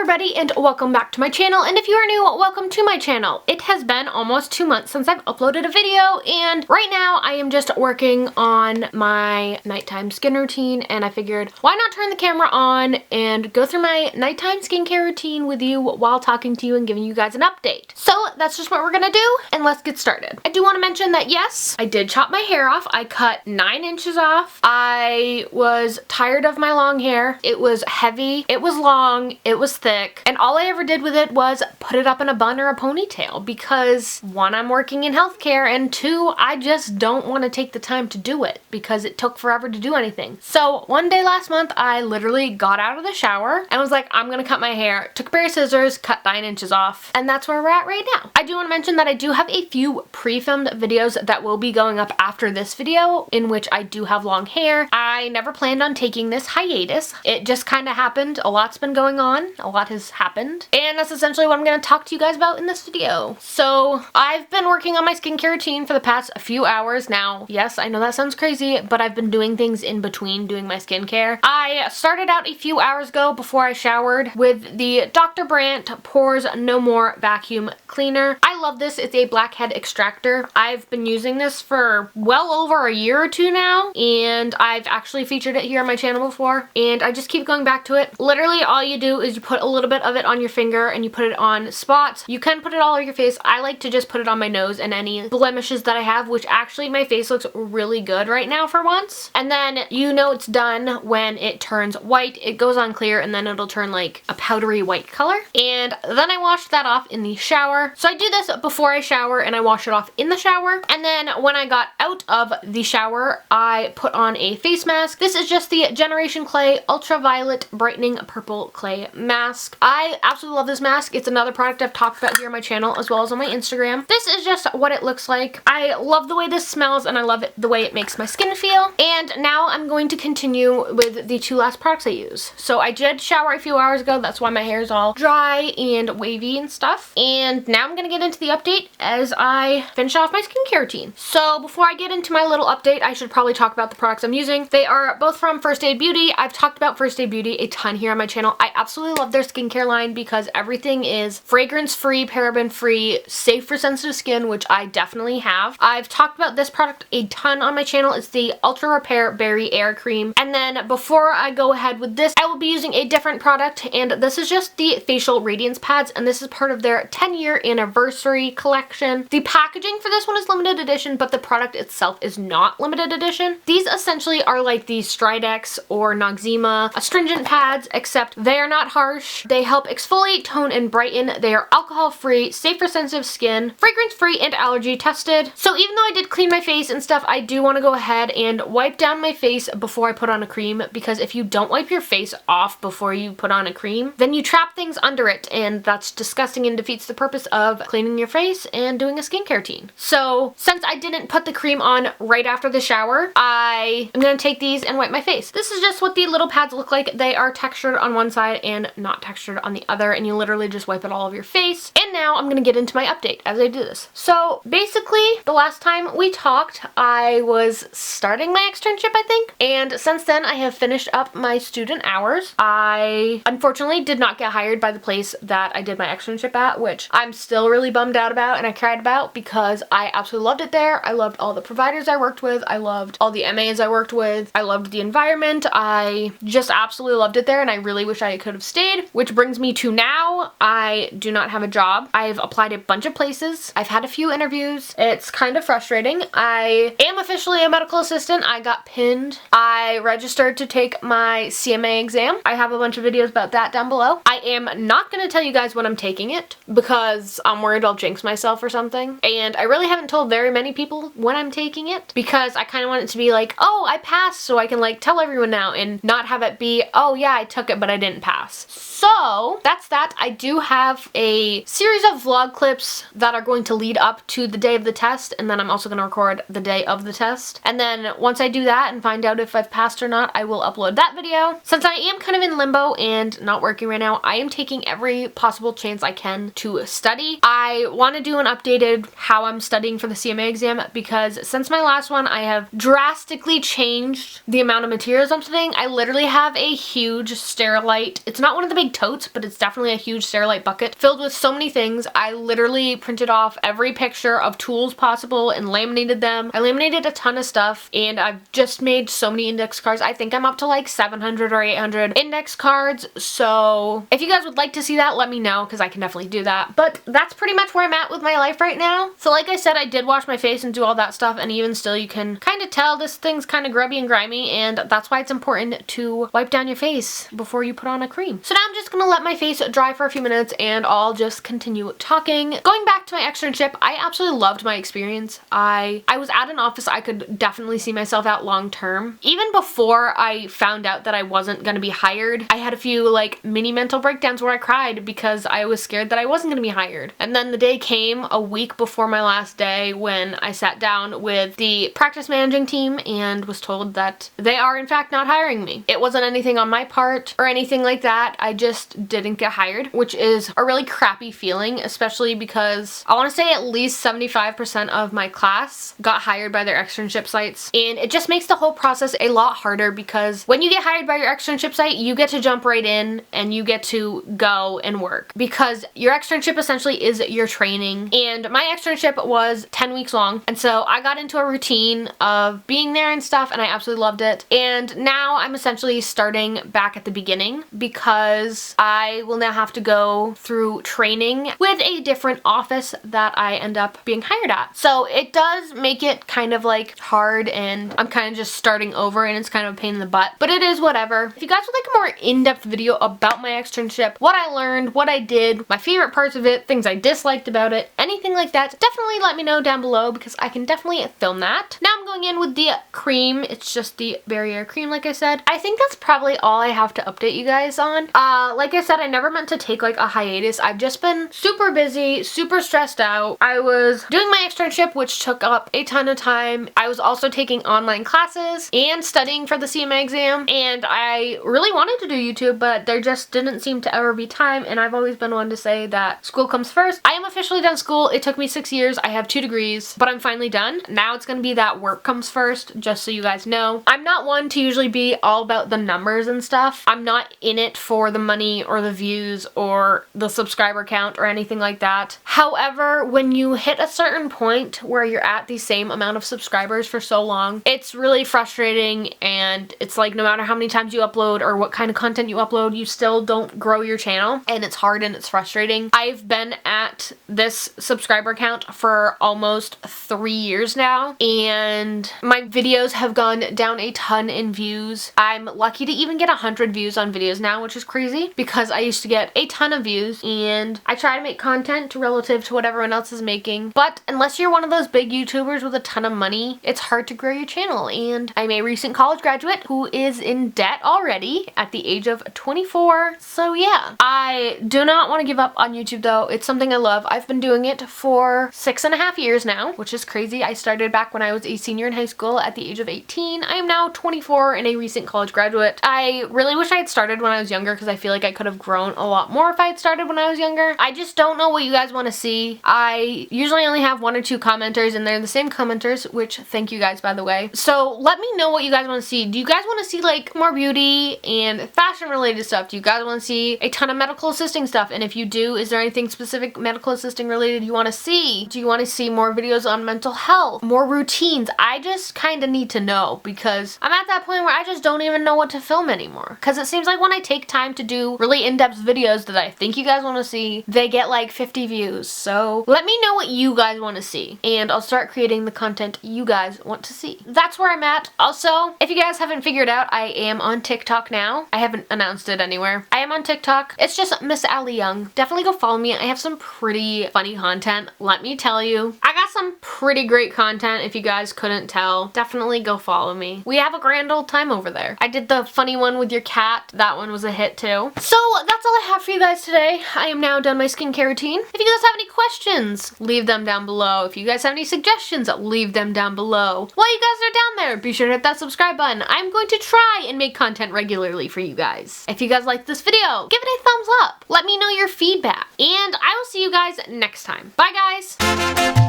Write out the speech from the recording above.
everybody and welcome back to my channel, and if you are new, welcome to my channel. It has been almost 2 months since I've uploaded a video, and right now I am just working on my nighttime skin routine, and I figured why not turn the camera on and go through my nighttime skincare routine with you while talking to you and giving you guys an update. So that's just what we're gonna do, and let's get started. I do want to mention that yes, I did chop my hair off. I cut 9 inches off. I was tired of my long hair. It was heavy, it was long, it was thick, and all I ever did with it was put it up in a bun or a ponytail because 1, I'm working in healthcare, and 2, I just don't want to take the time to do it because it took forever to do anything. So one day last month, I literally got out of the shower and was like, I'm gonna cut my hair. Took a pair of scissors, cut 9 inches off, and that's where we're at right now. I do want to mention that I do have a few pre-filmed videos that will be going up after this video in which I do have long hair. I never planned on taking this hiatus. It just kind of happened. A lot's been going on. A lot has happened. And that's essentially what I'm going to talk to you guys about in this video. So I've been working on my skincare routine for the past few hours now. Yes, I know that sounds crazy, but I've been doing things in between doing my skincare. I started out a few hours ago before I showered with the Dr. Brandt Pores No More Vacuum Cleaner. I love this. It's a blackhead extractor. I've been using this for well over a year or 2 now, and I've actually featured it here on my channel before, and I just keep going back to it. Literally all you do is you put a little bit of it on your finger and you put it on spots. You can put it all over your face. I like to just put it on my nose and any blemishes that I have, which actually my face looks really good right now for once. And then you know it's done when it turns white. It goes on clear and then it'll turn like a powdery white color. And then I wash that off in the shower. So I do this before I shower and I wash it off in the shower. And then when I got out of the shower, I put on a face mask. This is just the Generation Clay Ultraviolet Brightening Purple Clay Mask. I absolutely love this mask. It's another product I've talked about here on my channel as well as on my Instagram. This is just what it looks like. I love the way this smells and I love the way it makes my skin feel. And now I'm going to continue with the 2 last products I use. So I did shower a few hours ago. That's why my hair is all dry and wavy and stuff. And now I'm going to get into the update as I finish off my skincare routine. So before I get into my little update, I should probably talk about the products I'm using. They are both from First Aid Beauty. I've talked about First Aid Beauty a ton here on my channel. I absolutely love their skincare line because everything is fragrance-free, paraben-free, safe for sensitive skin, which I definitely have. I've talked about this product a ton on my channel. It's the Ultra Repair Berry Air Cream. And then before I go ahead with this, I will be using a different product, and this is just the Facial Radiance Pads, and this is part of their 10-year anniversary collection. The packaging for this one is limited edition, but the product itself is not limited edition. These essentially are like the Stridex or Noxzema astringent pads, except they are not harsh. They help exfoliate, tone, and brighten. They are alcohol-free, safe for sensitive skin, fragrance-free, and allergy tested. So even though I did clean my face and stuff, I do want to go ahead and wipe down my face before I put on a cream, because if you don't wipe your face off before you put on a cream, then you trap things under it, and that's disgusting and defeats the purpose of cleaning your face and doing a skincare routine. So since I didn't put the cream on right after the shower, I am going to take these and wipe my face. This is just what the little pads look like. They are textured on one side and not textured on the other, and you literally just wipe it all over your face. And now I'm going to get into my update as I do this. So basically, the last time we talked, I was starting my externship, I think, and since then I have finished up my student hours. I unfortunately did not get hired by the place that I did my externship at, which I'm still really bummed out about and I cried about because I absolutely loved it there. I loved all the providers I worked with. I loved all the MAs I worked with. I loved the environment. I just absolutely loved it there, and I really wish I could have stayed, which brings me to now. I do not have a job. I've applied a bunch of places. I've had a few interviews. It's kind of frustrating. I am officially a medical assistant. I got pinned. I registered to take my CMA exam. I have a bunch of videos about that down below. I am not going to tell you guys when I'm taking it because I'm worried I'll jinx myself or something. And I really haven't told very many people when I'm taking it because I kind of want it to be like, oh, I passed, so I can like tell everyone now and not have it be, oh yeah, I took it but I didn't pass. So that's that. I do have a series of vlog clips that are going to lead up to the day of the test, and then I'm also going to record the day of the test. And then once I do that and find out if I've passed or not, I will upload that video. Since I am kind of in limbo and not working right now, I am taking every possible chance I can to study. I want to do an updated how I'm studying for the CMA exam because since my last one, I have drastically changed the amount of materials I'm studying. I literally have a huge Sterilite. It's not one of the big totes, but it's definitely a huge Sterilite bucket filled with so many things. I literally printed off every picture of tools possible and laminated them. I laminated a ton of stuff, and I've just made so many index cards. I think I'm up to like 700 or 800 index cards, so if you guys would like to see that, let me know, because I can definitely do that. But that's pretty much where I'm at with my life right now. So like I said, I did wash my face and do all that stuff, and even still you can kind of tell this thing's kind of grubby and grimy, and that's why it's important to wipe down your face before you put on a cream. So now I'm just gonna let my face dry for a few minutes and I'll just continue talking. Going back to my externship, I absolutely loved my experience. I was at an office I could definitely see myself at long term. Even before I found out that I wasn't gonna be hired, I had a few like mini mental breakdowns where I cried because I was scared that I wasn't gonna be hired. And then the day came a week before my last day when I sat down with the practice managing team and was told that they are in fact not hiring me. It wasn't anything on my part or anything like that. I just didn't get hired, which is a really crappy feeling, especially because I want to say at least 75% of my class got hired by their externship sites, and it just makes the whole process a lot harder because when you get hired by your externship site, you get to jump right in and you get to go and work because your externship essentially is your training, and my externship was 10 weeks long, and so I got into a routine of being there and stuff, and I absolutely loved it. And now I'm essentially starting back at the beginning because I will now have to go through training with a different office that I end up being hired at. So it does make it kind of like hard, and I'm kind of just starting over, and it's kind of a pain in the butt, but it is whatever. If you guys would like a more in-depth video about my externship, what I learned, what I did, my favorite parts of it, things I disliked about it, anything like that, definitely let me know down below because I can definitely film that. Now I'm going in with the cream. It's just the barrier cream, like I said. I think that's probably all I have to update you guys on. Like I said, I never meant to take like a hiatus. I've just been super busy, super stressed out. I was doing my externship, which took up a ton of time. I was also taking online classes and studying for the CMA exam, and I really wanted to do YouTube, but there just didn't seem to ever be time, and I've always been one to say that school comes first. I am officially done school. It took me 6 years. I have 2 degrees, but I'm finally done. Now it's gonna be that work comes first, just so you guys know. I'm not one to usually be all about the numbers and stuff. I'm not in it for the money or the views or the subscriber count or anything like that. However, when you hit a certain point where you're at the same amount of subscribers for so long, it's really frustrating, and it's like no matter how many times you upload or what kind of content you upload, you still don't grow your channel, and it's hard and it's frustrating. I've been at this subscriber count for almost 3 years now, and my videos have gone down a ton in views. I'm lucky to even get 100 views on videos now, which is crazy because I used to get a ton of views, and I try to make content relative to what everyone else is making, but unless you're one of those big YouTubers with a ton of money, it's hard to grow your channel. And I'm a recent college graduate who is in debt already at the age of 24, so yeah. I do not want to give up on YouTube though. It's something I love. I've been doing it for 6.5 years now, which is crazy. I started back when I was a senior in high school at the age of 18. I am now 24 and a recent college graduate. I really wish I had started when I was younger because I feel like I could have grown a lot more if I had started when I was younger. I just don't know what you guys want to see. I usually only have 1 or 2 commenters, and they're the same commenters, which thank you guys by the way. So let me know what you guys want to see. Do you guys want to see like more beauty and fashion related stuff? Do you guys want to see a ton of medical assisting stuff? And if you do, is there anything specific medical assisting related you want to see? Do you want to see more videos on mental health, more routines? I just kind of need to know because I'm at that point where I just don't even know what to film anymore, because it seems like when I take time to do really in-depth videos that I think you guys want to see, they get like 50 views. So let me know what you guys want to see, and I'll start creating the content you guys want to see. That's where I'm at. Also, if you guys haven't figured out, I am on TikTok now. I haven't announced it anywhere. I am on TikTok. It's just Miss Allie Young. Definitely go follow me. I have some pretty funny content, let me tell you. I got some pretty great content if you guys couldn't tell. Definitely go follow me. We have a grand old time over there. I did the funny one with your cat. That one was a hit too. So that's all I have for you guys today. I am now done my skincare routine. If you guys have any questions, leave them down below. If you guys have any suggestions, leave them down below. While you guys are down there, be sure to hit that subscribe button. I'm going to try and make content regularly for you guys. If you guys like this video, give it a thumbs up. Let me know your feedback, and I will see you guys next time. Bye guys!